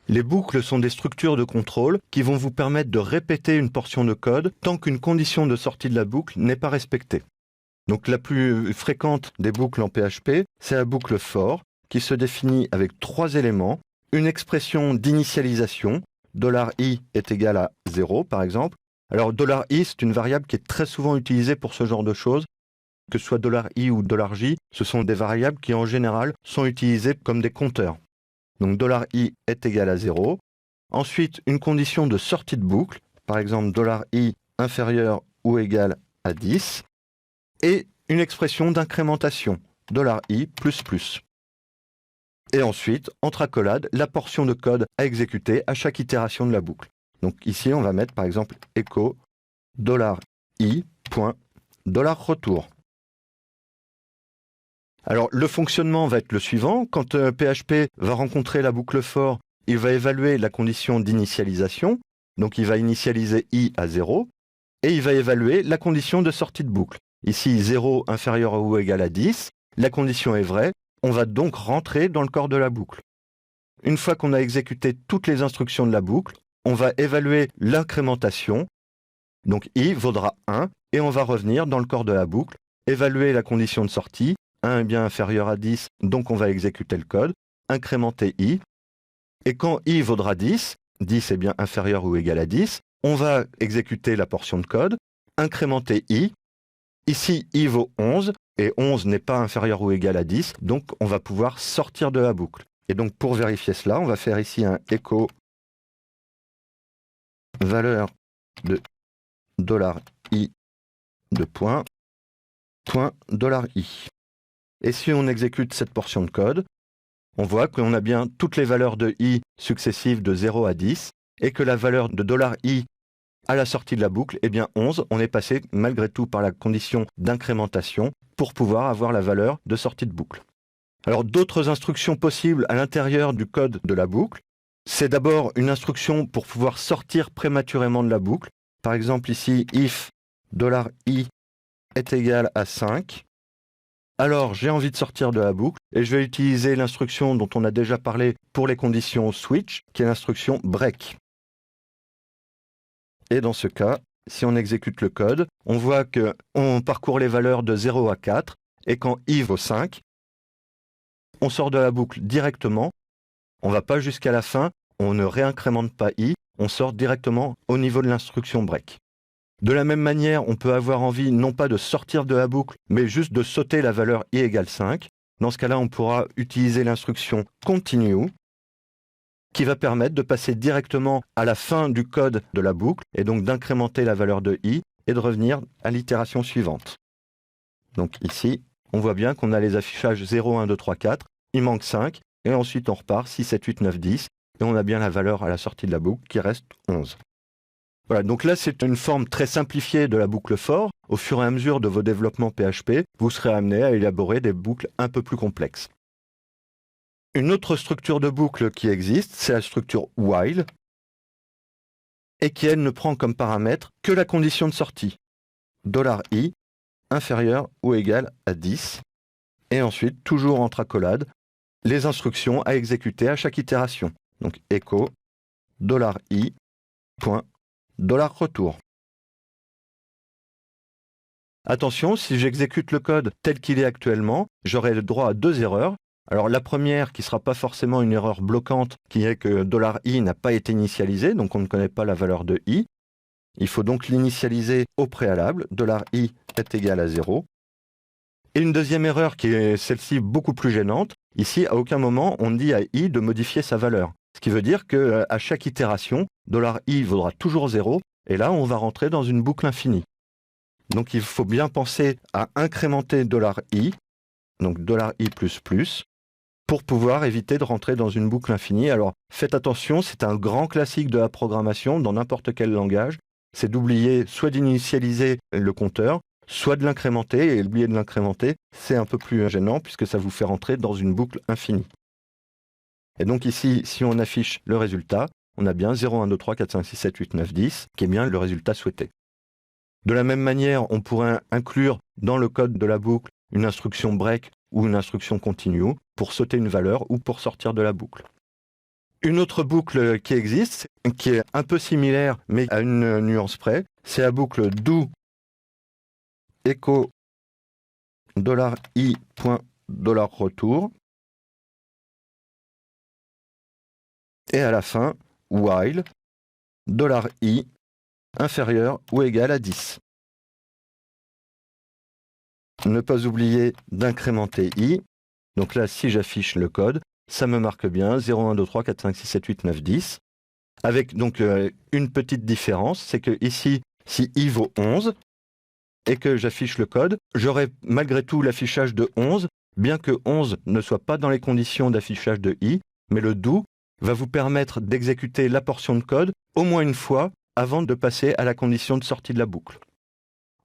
Les boucles sont des structures de contrôle qui vont vous permettre de répéter une portion de code tant qu'une condition de sortie de la boucle n'est pas respectée. Donc la plus fréquente des boucles en PHP, c'est la boucle for, qui se définit avec 3 éléments. Une expression d'initialisation, $i est égal à 0 par exemple. Alors $i, c'est une variable qui est très souvent utilisée pour ce genre de choses. Que ce soit $i ou $j, ce sont des variables qui en général sont utilisées comme des compteurs. Donc $i est égal à 0. Ensuite, une condition de sortie de boucle, par exemple $i inférieur ou égal à 10. Et une expression d'incrémentation, $i plus plus. Et ensuite, entre accolades, la portion de code à exécuter à chaque itération de la boucle. Donc ici, on va mettre par exemple echo $i point $retour. Alors le fonctionnement va être le suivant. Quand PHP va rencontrer la boucle for, il va évaluer la condition d'initialisation. Donc il va initialiser i à 0 et il va évaluer la condition de sortie de boucle. Ici 0 inférieur ou égal à 10. La condition est vraie. On va donc rentrer dans le corps de la boucle. Une fois qu'on a exécuté toutes les instructions de la boucle, on va évaluer l'incrémentation. Donc i vaudra 1 et on va revenir dans le corps de la boucle, évaluer la condition de sortie. 1 est bien inférieur à 10, donc on va exécuter le code, incrémenter i. Et quand i vaudra 10, 10 est bien inférieur ou égal à 10, on va exécuter la portion de code, incrémenter i. Ici, i vaut 11, et 11 n'est pas inférieur ou égal à 10, donc on va pouvoir sortir de la boucle. Et donc pour vérifier cela, on va faire ici un echo valeur de $i de point $i. Et si on exécute cette portion de code, on voit qu'on a bien toutes les valeurs de i successives de 0 à 10 et que la valeur de $i à la sortie de la boucle est bien 11. On est passé malgré tout par la condition d'incrémentation pour pouvoir avoir la valeur de sortie de boucle. Alors d'autres instructions possibles à l'intérieur du code de la boucle, c'est d'abord une instruction pour pouvoir sortir prématurément de la boucle. Par exemple ici, if $i est égal à 5. Alors, j'ai envie de sortir de la boucle et je vais utiliser l'instruction dont on a déjà parlé pour les conditions switch, qui est l'instruction break. Et dans ce cas, si on exécute le code, on voit qu'on parcourt les valeurs de 0 à 4 et quand i vaut 5, on sort de la boucle directement. On ne va pas jusqu'à la fin, on ne réincrémente pas i, on sort directement au niveau de l'instruction break. De la même manière, on peut avoir envie non pas de sortir de la boucle, mais juste de sauter la valeur i égale 5. Dans ce cas-là, on pourra utiliser l'instruction continue, qui va permettre de passer directement à la fin du code de la boucle, et donc d'incrémenter la valeur de i, et de revenir à l'itération suivante. Donc ici, on voit bien qu'on a les affichages 0, 1, 2, 3, 4, il manque 5, et ensuite on repart 6, 7, 8, 9, 10, et on a bien la valeur à la sortie de la boucle qui reste 11. Voilà, donc là c'est une forme très simplifiée de la boucle for. Au fur et à mesure de vos développements PHP, vous serez amené à élaborer des boucles un peu plus complexes. Une autre structure de boucle qui existe, c'est la structure while, et qui elle ne prend comme paramètre que la condition de sortie, $i inférieur ou égal à 10, et ensuite, toujours entre accolades, les instructions à exécuter à chaque itération. Donc echo $i point $retour. Attention, si j'exécute le code tel qu'il est actuellement, j'aurai le droit à 2 erreurs. Alors la première qui ne sera pas forcément une erreur bloquante, qui est que $i n'a pas été initialisé, donc on ne connaît pas la valeur de i. Il faut donc l'initialiser au préalable, $i est égal à 0. Et une deuxième erreur qui est celle-ci beaucoup plus gênante, ici à aucun moment on dit à i de modifier sa valeur. Ce qui veut dire qu'à chaque itération, $i vaudra toujours 0, et là on va rentrer dans une boucle infinie. Donc il faut bien penser à incrémenter $i, donc $i plus plus, pour pouvoir éviter de rentrer dans une boucle infinie. Alors faites attention, c'est un grand classique de la programmation dans n'importe quel langage, c'est d'oublier soit d'initialiser le compteur, soit de l'incrémenter, et oublier de l'incrémenter, c'est un peu plus gênant puisque ça vous fait rentrer dans une boucle infinie. Et donc ici, si on affiche le résultat, on a bien 0, 1, 2, 3, 4, 5, 6, 7, 8, 9, 10, qui est bien le résultat souhaité. De la même manière, on pourrait inclure dans le code de la boucle une instruction break ou une instruction continue pour sauter une valeur ou pour sortir de la boucle. Une autre boucle qui existe, qui est un peu similaire, mais à une nuance près, c'est la boucle do echo $i point $retour. Et à la fin, while $i inférieur ou égal à 10. Ne pas oublier d'incrémenter i. Donc là, si j'affiche le code, ça me marque bien 0, 1, 2, 3, 4, 5, 6, 7, 8, 9, 10. Avec donc une petite différence, c'est que ici, si i vaut 11 et que j'affiche le code, j'aurai malgré tout l'affichage de 11, bien que 11 ne soit pas dans les conditions d'affichage de i, mais le do va vous permettre d'exécuter la portion de code au moins une fois avant de passer à la condition de sortie de la boucle.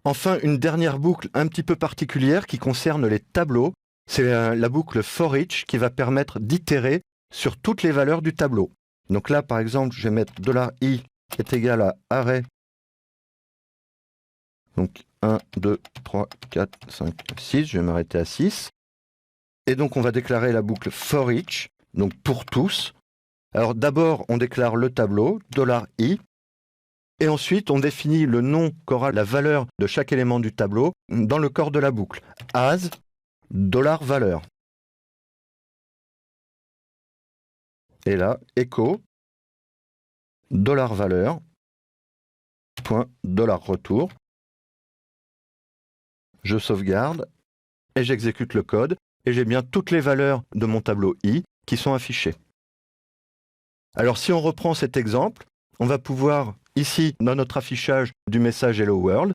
Enfin, une dernière boucle un petit peu particulière qui concerne les tableaux, c'est la boucle for each qui va permettre d'itérer sur toutes les valeurs du tableau. Donc là, par exemple, je vais mettre $i est égal à array. Donc 1, 2, 3, 4, 5, 6, je vais m'arrêter à 6. Et donc on va déclarer la boucle for each, donc pour tous. Alors d'abord, on déclare le tableau, $i, et ensuite on définit le nom qu'aura la valeur de chaque élément du tableau dans le corps de la boucle, as $valeur. Et là, echo $valeur point $retour. Je sauvegarde et j'exécute le code et j'ai bien toutes les valeurs de mon tableau i qui sont affichées. Alors si on reprend cet exemple, on va pouvoir ici dans notre affichage du message Hello World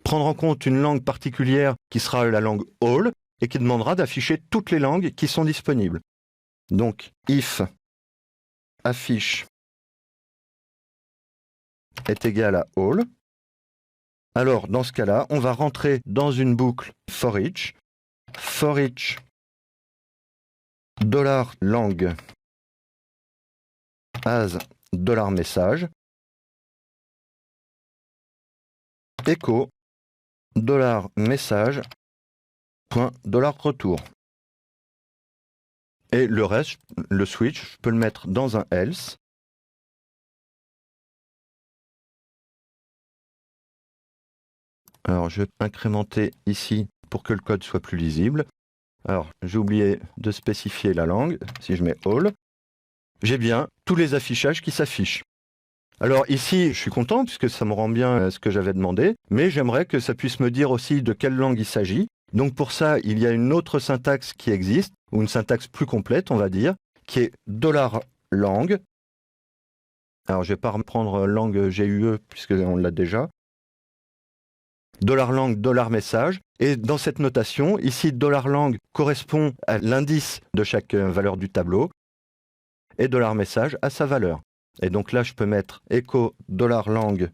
prendre en compte une langue particulière qui sera la langue all et qui demandera d'afficher toutes les langues qui sont disponibles. Donc if affiche est égal à all. Alors, dans ce cas-là, on va rentrer dans une boucle for each $lang as $message echo $message point $retour. Et le reste, le switch, je peux le mettre dans un else. Alors, je vais incrémenter ici pour que le code soit plus lisible. Alors, j'ai oublié de spécifier la langue. Si je mets all, j'ai bien tous les affichages qui s'affichent. Alors ici, je suis content puisque ça me rend bien ce que j'avais demandé, mais j'aimerais que ça puisse me dire aussi de quelle langue il s'agit. Donc pour ça, il y a une autre syntaxe qui existe, ou une syntaxe plus complète, on va dire, qui est $lang. Alors je ne vais pas reprendre langue GUE puisqu'on l'a déjà. $lang, $message. Et dans cette notation, ici, $lang correspond à l'indice de chaque valeur du tableau et $message à sa valeur. Et donc là, je peux mettre echo $lang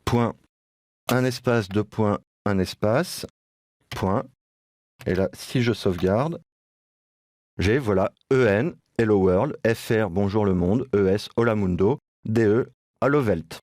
point un espace, deux points, un espace, point. Et là, si je sauvegarde, j'ai, voilà, EN, Hello World, FR, bonjour le monde, ES, Hola Mundo, DE, Hallo Welt.